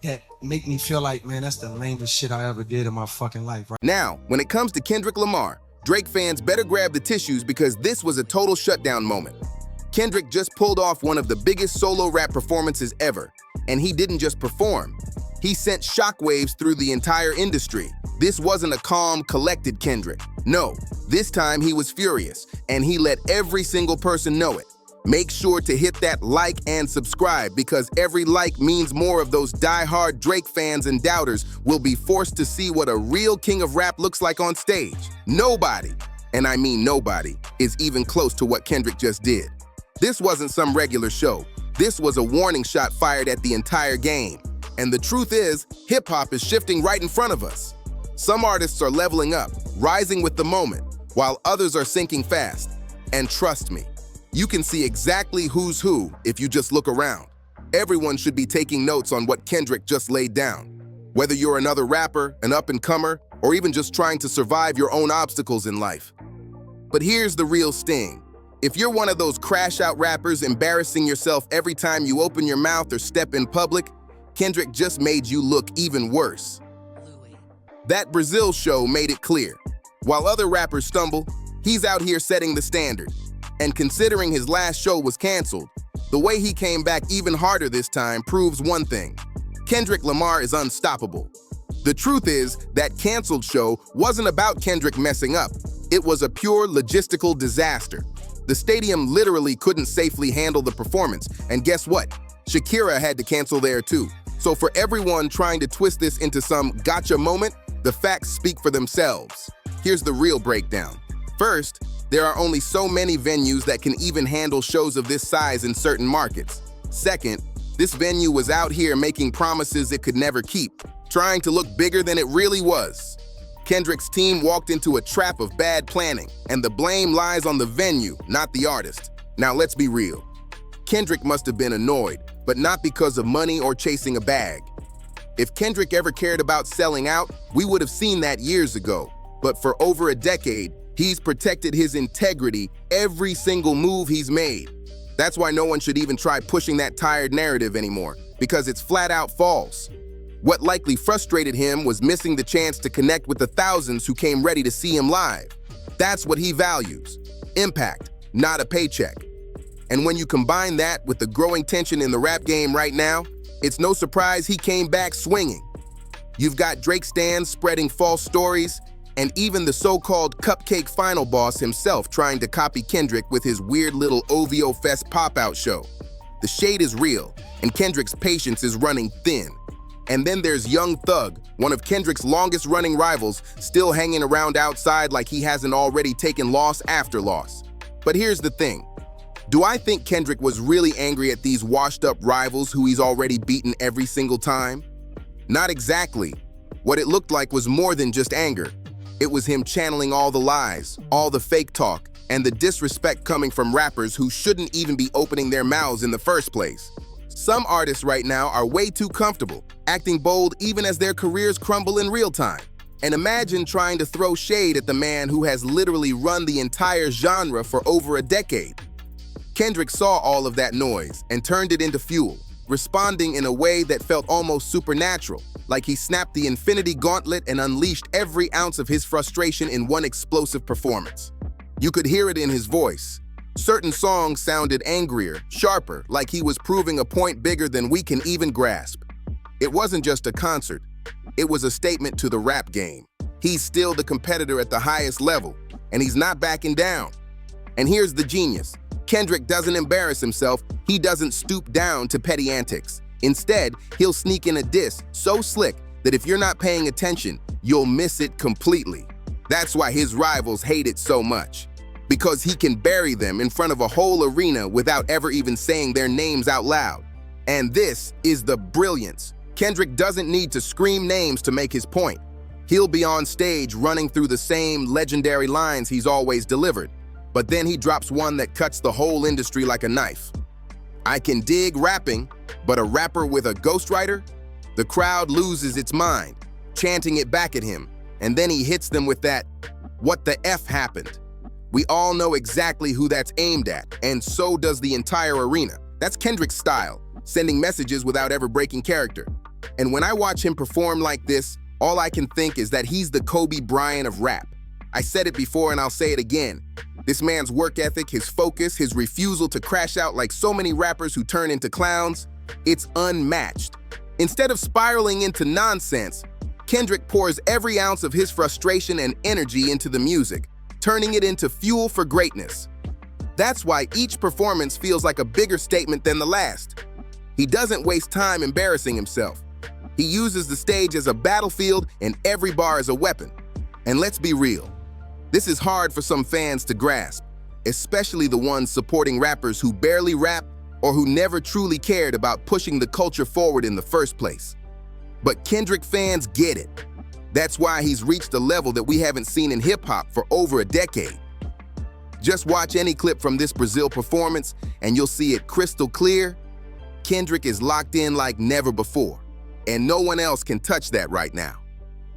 that make me feel like, man, that's the lamest shit I ever did in my fucking life, right? Now, when it comes to Kendrick Lamar, Drake fans better grab the tissues because this was a total shutdown moment. Kendrick just pulled off one of the biggest solo rap performances ever, and he didn't just perform. He sent shockwaves through the entire industry. This wasn't a calm, collected Kendrick. No, this time he was furious, and he let every single person know it. Make sure to hit that like and subscribe because every like means more of those die-hard Drake fans and doubters will be forced to see what a real king of rap looks like on stage. Nobody, and I mean nobody, is even close to what Kendrick just did. This wasn't some regular show. This was a warning shot fired at the entire game. And the truth is, hip-hop is shifting right in front of us. Some artists are leveling up, rising with the moment, while others are sinking fast. And trust me, you can see exactly who's who if you just look around. Everyone should be taking notes on what Kendrick just laid down. Whether you're another rapper, an up-and-comer, or even just trying to survive your own obstacles in life. But here's the real sting. If you're one of those crash-out rappers embarrassing yourself every time you open your mouth or step in public, Kendrick just made you look even worse. That Brazil show made it clear. While other rappers stumble, he's out here setting the standard. And considering his last show was canceled, the way he came back even harder this time proves one thing. Kendrick Lamar is unstoppable. The truth is, that canceled show wasn't about Kendrick messing up. It was a pure logistical disaster. The stadium literally couldn't safely handle the performance, and guess what? Shakira had to cancel there too. So for everyone trying to twist this into some gotcha moment, the facts speak for themselves. Here's the real breakdown. First, there are only so many venues that can even handle shows of this size in certain markets. Second, this venue was out here making promises it could never keep, trying to look bigger than it really was. Kendrick's team walked into a trap of bad planning, and the blame lies on the venue, not the artist. Now let's be real. Kendrick must have been annoyed, but not because of money or chasing a bag. If Kendrick ever cared about selling out, we would have seen that years ago. But for over a decade, he's protected his integrity every single move he's made. That's why no one should even try pushing that tired narrative anymore, because it's flat out false. What likely frustrated him was missing the chance to connect with the thousands who came ready to see him live. That's what he values. Impact, not a paycheck. And when you combine that with the growing tension in the rap game right now, it's no surprise he came back swinging. You've got Drake stans spreading false stories, and even the so-called Cupcake Final boss himself trying to copy Kendrick with his weird little OVO Fest pop-out show. The shade is real, and Kendrick's patience is running thin. And then there's Young Thug, one of Kendrick's longest-running rivals, still hanging around outside like he hasn't already taken loss after loss. But here's the thing. Do I think Kendrick was really angry at these washed-up rivals who he's already beaten every single time? Not exactly. What it looked like was more than just anger. It was him channeling all the lies, all the fake talk, and the disrespect coming from rappers who shouldn't even be opening their mouths in the first place. Some artists right now are way too comfortable, acting bold even as their careers crumble in real time. And imagine trying to throw shade at the man who has literally run the entire genre for over a decade. Kendrick saw all of that noise and turned it into fuel, responding in a way that felt almost supernatural, like he snapped the infinity gauntlet and unleashed every ounce of his frustration in one explosive performance. You could hear it in his voice. Certain songs sounded angrier, sharper, like he was proving a point bigger than we can even grasp. It wasn't just a concert. It was a statement to the rap game. He's still the competitor at the highest level, and he's not backing down. And here's the genius. Kendrick doesn't embarrass himself. He doesn't stoop down to petty antics. Instead, he'll sneak in a diss so slick that if you're not paying attention, you'll miss it completely. That's why his rivals hate it so much. Because he can bury them in front of a whole arena without ever even saying their names out loud. And this is the brilliance. Kendrick doesn't need to scream names to make his point. He'll be on stage running through the same legendary lines he's always delivered. But then he drops one that cuts the whole industry like a knife. I can dig rapping, but a rapper with a ghostwriter? The crowd loses its mind, chanting it back at him, and then he hits them with that, "What the F happened?" We all know exactly who that's aimed at, and so does the entire arena. That's Kendrick's style, sending messages without ever breaking character. And when I watch him perform like this, all I can think is that he's the Kobe Bryant of rap. I said it before and I'll say it again. This man's work ethic, his focus, his refusal to crash out like so many rappers who turn into clowns, it's unmatched. Instead of spiraling into nonsense, Kendrick pours every ounce of his frustration and energy into the music, turning it into fuel for greatness. That's why each performance feels like a bigger statement than the last. He doesn't waste time embarrassing himself. He uses the stage as a battlefield and every bar as a weapon. And let's be real, this is hard for some fans to grasp, especially the ones supporting rappers who barely rap or who never truly cared about pushing the culture forward in the first place. But Kendrick fans get it. That's why he's reached a level that we haven't seen in hip-hop for over a decade. Just watch any clip from this Brazil performance and you'll see it crystal clear. Kendrick is locked in like never before, and no one else can touch that right now.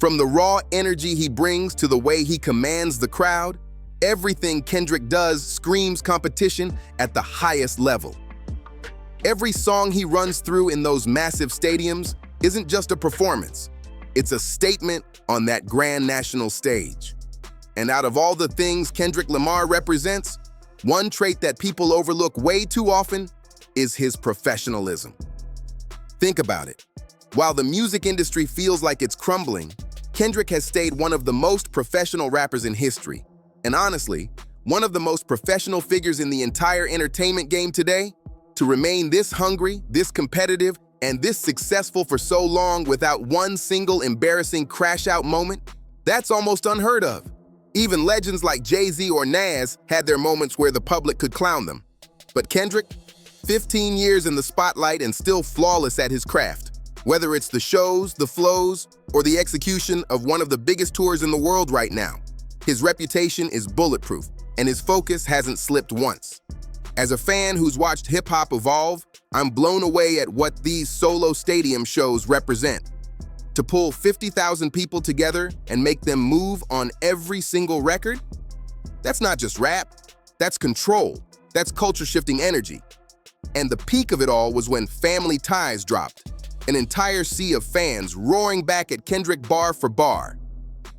From the raw energy he brings to the way he commands the crowd, everything Kendrick does screams competition at the highest level. Every song he runs through in those massive stadiums isn't just a performance, it's a statement on that grand national stage. And out of all the things Kendrick Lamar represents, one trait that people overlook way too often is his professionalism. Think about it. While the music industry feels like it's crumbling, Kendrick has stayed one of the most professional rappers in history. And honestly, one of the most professional figures in the entire entertainment game today. To remain this hungry, this competitive, and this successful for so long without one single embarrassing crash-out moment, that's almost unheard of. Even legends like Jay-Z or Nas had their moments where the public could clown them. But Kendrick, 15 years in the spotlight and still flawless at his craft. Whether it's the shows, the flows, or the execution of one of the biggest tours in the world right now, his reputation is bulletproof, and his focus hasn't slipped once. As a fan who's watched hip-hop evolve, I'm blown away at what these solo stadium shows represent. To pull 50,000 people together and make them move on every single record? That's not just rap, that's control, that's culture-shifting energy. And the peak of it all was when Family Ties dropped. An entire sea of fans roaring back at Kendrick bar for bar.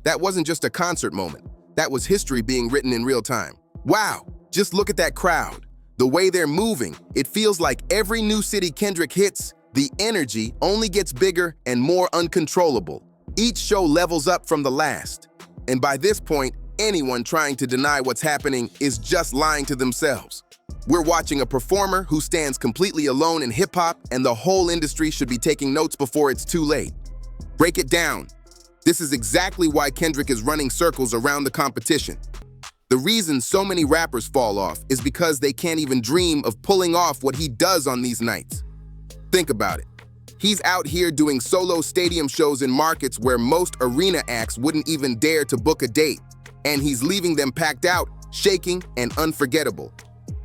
That wasn't just a concert moment. That was history being written in real time. Wow, just look at that crowd. The way they're moving, it feels like every new city Kendrick hits, the energy only gets bigger and more uncontrollable. Each show levels up from the last. And by this point, anyone trying to deny what's happening is just lying to themselves. We're watching a performer who stands completely alone in hip-hop, and the whole industry should be taking notes before it's too late. Break it down. This is exactly why Kendrick is running circles around the competition. The reason so many rappers fall off is because they can't even dream of pulling off what he does on these nights. Think about it. He's out here doing solo stadium shows in markets where most arena acts wouldn't even dare to book a date, and he's leaving them packed out, shaking, and unforgettable.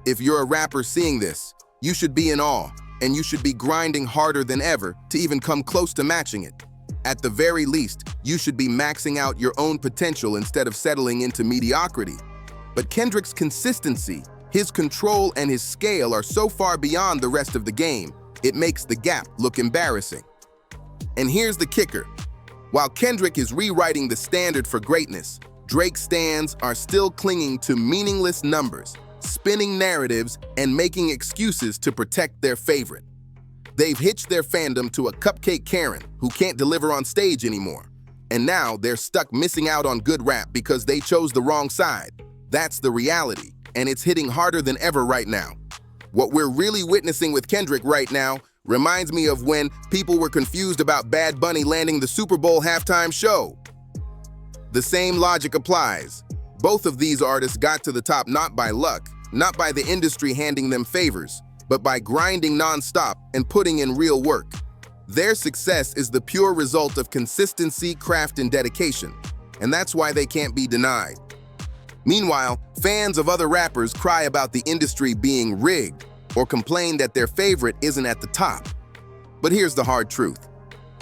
If you're a rapper seeing this, you should be in awe, and you should be grinding harder than ever to even come close to matching it. At the very least, you should be maxing out your own potential instead of settling into mediocrity. But Kendrick's consistency, his control, and his scale are so far beyond the rest of the game, it makes the gap look embarrassing. And here's the kicker. While Kendrick is rewriting the standard for greatness, Drake's stans are still clinging to meaningless numbers, spinning narratives, and making excuses to protect their favorite. They've hitched their fandom to a cupcake Karen who can't deliver on stage anymore. And now they're stuck missing out on good rap because they chose the wrong side. That's the reality, and it's hitting harder than ever right now. What we're really witnessing with Kendrick right now reminds me of when people were confused about Bad Bunny landing the Super Bowl halftime show. The same logic applies. Both of these artists got to the top not by luck, not by the industry handing them favors, but by grinding nonstop and putting in real work. Their success is the pure result of consistency, craft, and dedication, and that's why they can't be denied. Meanwhile, fans of other rappers cry about the industry being rigged or complain that their favorite isn't at the top. But here's the hard truth.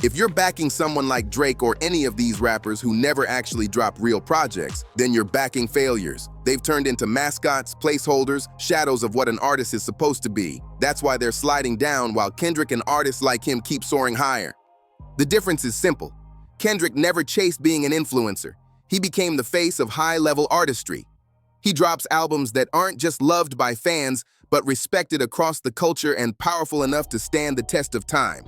If you're backing someone like Drake or any of these rappers who never actually drop real projects, then you're backing failures. They've turned into mascots, placeholders, shadows of what an artist is supposed to be. That's why they're sliding down while Kendrick and artists like him keep soaring higher. The difference is simple. Kendrick never chased being an influencer. He became the face of high-level artistry. He drops albums that aren't just loved by fans, but respected across the culture and powerful enough to stand the test of time.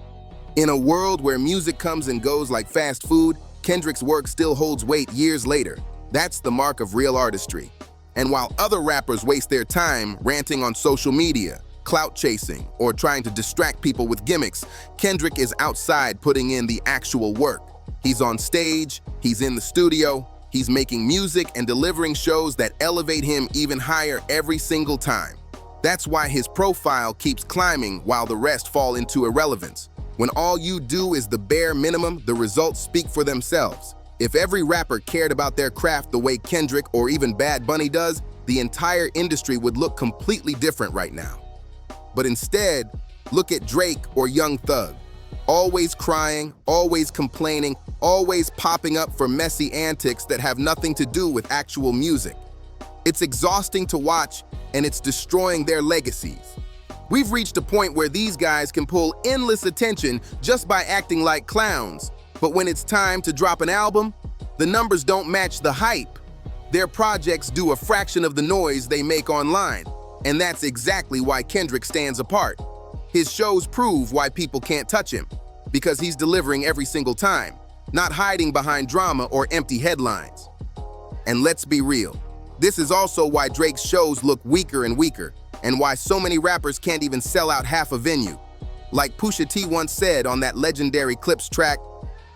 In a world where music comes and goes like fast food, Kendrick's work still holds weight years later. That's the mark of real artistry. And while other rappers waste their time ranting on social media, clout chasing, or trying to distract people with gimmicks, Kendrick is outside putting in the actual work. He's on stage, he's in the studio, he's making music and delivering shows that elevate him even higher every single time. That's why his profile keeps climbing while the rest fall into irrelevance. When all you do is the bare minimum, the results speak for themselves. If every rapper cared about their craft the way Kendrick or even Bad Bunny does, the entire industry would look completely different right now. But instead, look at Drake or Young Thug. Always crying, always complaining, always popping up for messy antics that have nothing to do with actual music. It's exhausting to watch, and it's destroying their legacies. We've reached a point where these guys can pull endless attention just by acting like clowns. But when it's time to drop an album, the numbers don't match the hype. Their projects do a fraction of the noise they make online. And that's exactly why Kendrick stands apart. His shows prove why people can't touch him, because he's delivering every single time, not hiding behind drama or empty headlines. And let's be real, this is also why Drake's shows look weaker and weaker, and why so many rappers can't even sell out half a venue. Like Pusha T once said on that legendary Clips track,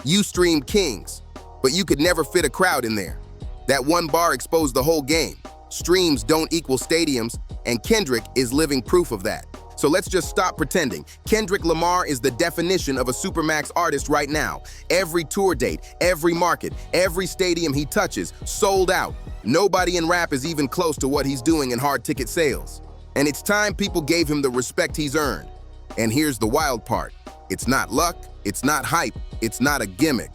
"You stream kings, but you could never fit a crowd in there." That one bar exposed the whole game. Streams don't equal stadiums, and Kendrick is living proof of that. So let's just stop pretending. Kendrick Lamar is the definition of a supermax artist right now. Every tour date, every market, every stadium he touches, sold out. Nobody in rap is even close to what he's doing in hard ticket sales. And it's time people gave him the respect he's earned. And here's the wild part. It's not luck, it's not hype, it's not a gimmick.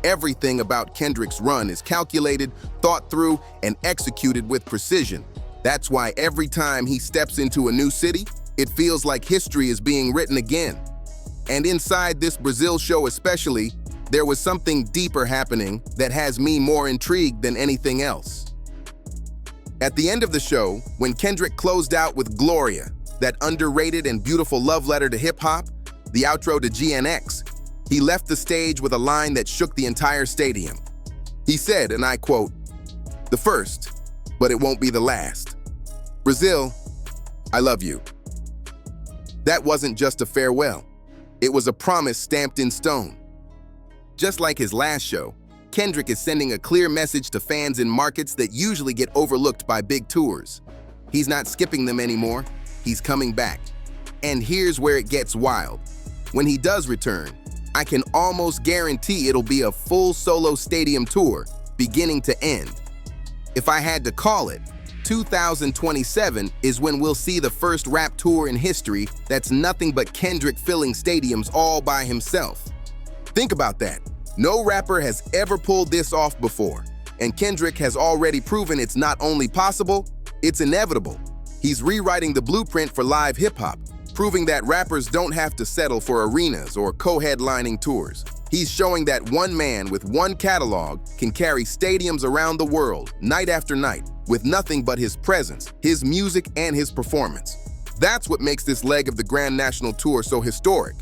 Everything about Kendrick's run is calculated, thought through, and executed with precision. That's why every time he steps into a new city, it feels like history is being written again. And inside this Brazil show especially, there was something deeper happening that has me more intrigued than anything else. At the end of the show, when Kendrick closed out with Gloria, that underrated and beautiful love letter to hip-hop, the outro to GNX, he left the stage with a line that shook the entire stadium. He said, and I quote, "The first, but it won't be the last. Brazil, I love you." That wasn't just a farewell. It was a promise stamped in stone. Just like his last show, Kendrick is sending a clear message to fans in markets that usually get overlooked by big tours. He's not skipping them anymore. He's coming back. And here's where it gets wild. When he does return, I can almost guarantee it'll be a full solo stadium tour, beginning to end. If I had to call it, 2027 is when we'll see the first rap tour in history that's nothing but Kendrick filling stadiums all by himself. Think about that. No rapper has ever pulled this off before, and Kendrick has already proven it's not only possible, it's inevitable. He's rewriting the blueprint for live hip-hop, proving that rappers don't have to settle for arenas or co-headlining tours. He's showing that one man with one catalog can carry stadiums around the world, night after night, with nothing but his presence, his music, and his performance. That's what makes this leg of the Grand National Tour so historic.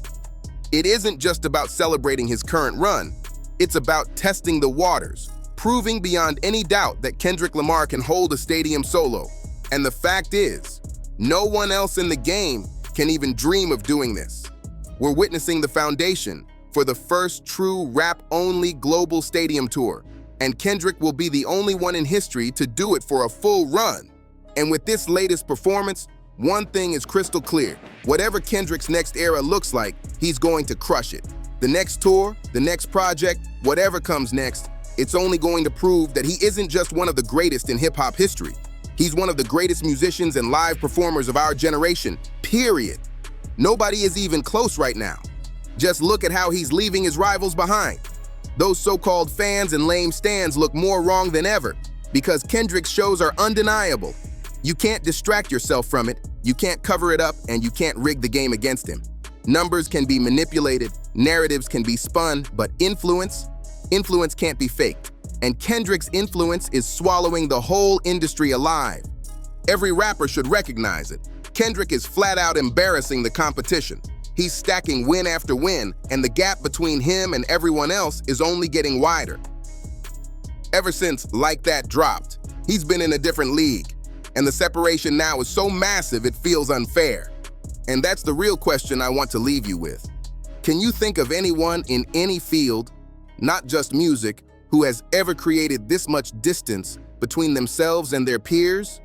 It isn't just about celebrating his current run, it's about testing the waters, proving beyond any doubt that Kendrick Lamar can hold a stadium solo. And the fact is, no one else in the game can even dream of doing this. We're witnessing the foundation for the first true rap-only global stadium tour, and Kendrick will be the only one in history to do it for a full run. And with this latest performance, one thing is crystal clear. Whatever Kendrick's next era looks like, he's going to crush it. The next tour, the next project, whatever comes next, it's only going to prove that he isn't just one of the greatest in hip-hop history. He's one of the greatest musicians and live performers of our generation, period. Nobody is even close right now. Just look at how he's leaving his rivals behind. Those so-called fans and lame stans look more wrong than ever, because Kendrick's shows are undeniable. You can't distract yourself from it, you can't cover it up, and you can't rig the game against him. Numbers can be manipulated, narratives can be spun, but influence can't be faked. And Kendrick's influence is swallowing the whole industry alive. Every rapper should recognize it. Kendrick is flat out embarrassing the competition. He's stacking win after win, and the gap between him and everyone else is only getting wider. Ever since Like That dropped, he's been in a different league, and the separation now is so massive it feels unfair. And that's the real question I want to leave you with. Can you think of anyone in any field, not just music, who has ever created this much distance between themselves and their peers?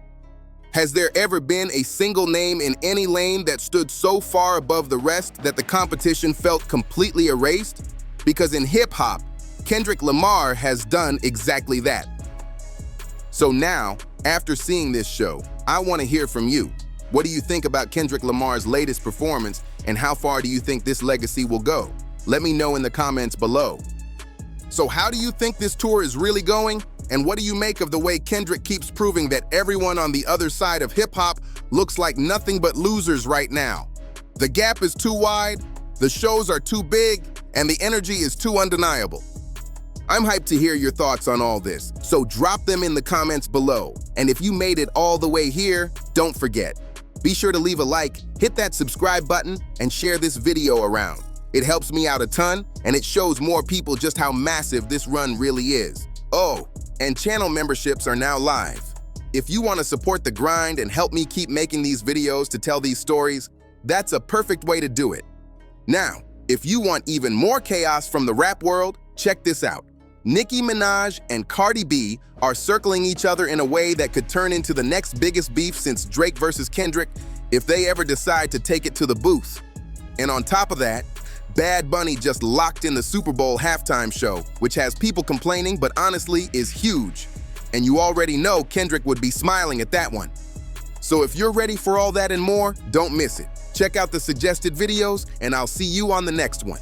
Has there ever been a single name in any lane that stood so far above the rest that the competition felt completely erased? Because in hip-hop, Kendrick Lamar has done exactly that. So now, after seeing this show, I want to hear from you. What do you think about Kendrick Lamar's latest performance, and how far do you think this legacy will go? Let me know in the comments below. So how do you think this tour is really going? And what do you make of the way Kendrick keeps proving that everyone on the other side of hip-hop looks like nothing but losers right now? The gap is too wide, the shows are too big, and the energy is too undeniable. I'm hyped to hear your thoughts on all this, so drop them in the comments below. And if you made it all the way here, don't forget, be sure to leave a like, hit that subscribe button, and share this video around. It helps me out a ton, and it shows more people just how massive this run really is. Oh, and channel memberships are now live. If you want to support the grind and help me keep making these videos to tell these stories, that's a perfect way to do it. Now, if you want even more chaos from the rap world, check this out. Nicki Minaj and Cardi B are circling each other in a way that could turn into the next biggest beef since Drake versus Kendrick if they ever decide to take it to the booth. And on top of that, Bad Bunny just locked in the Super Bowl halftime show, which has people complaining but honestly is huge. And you already know Kendrick would be smiling at that one. So if you're ready for all that and more, don't miss it. Check out the suggested videos, and I'll see you on the next one.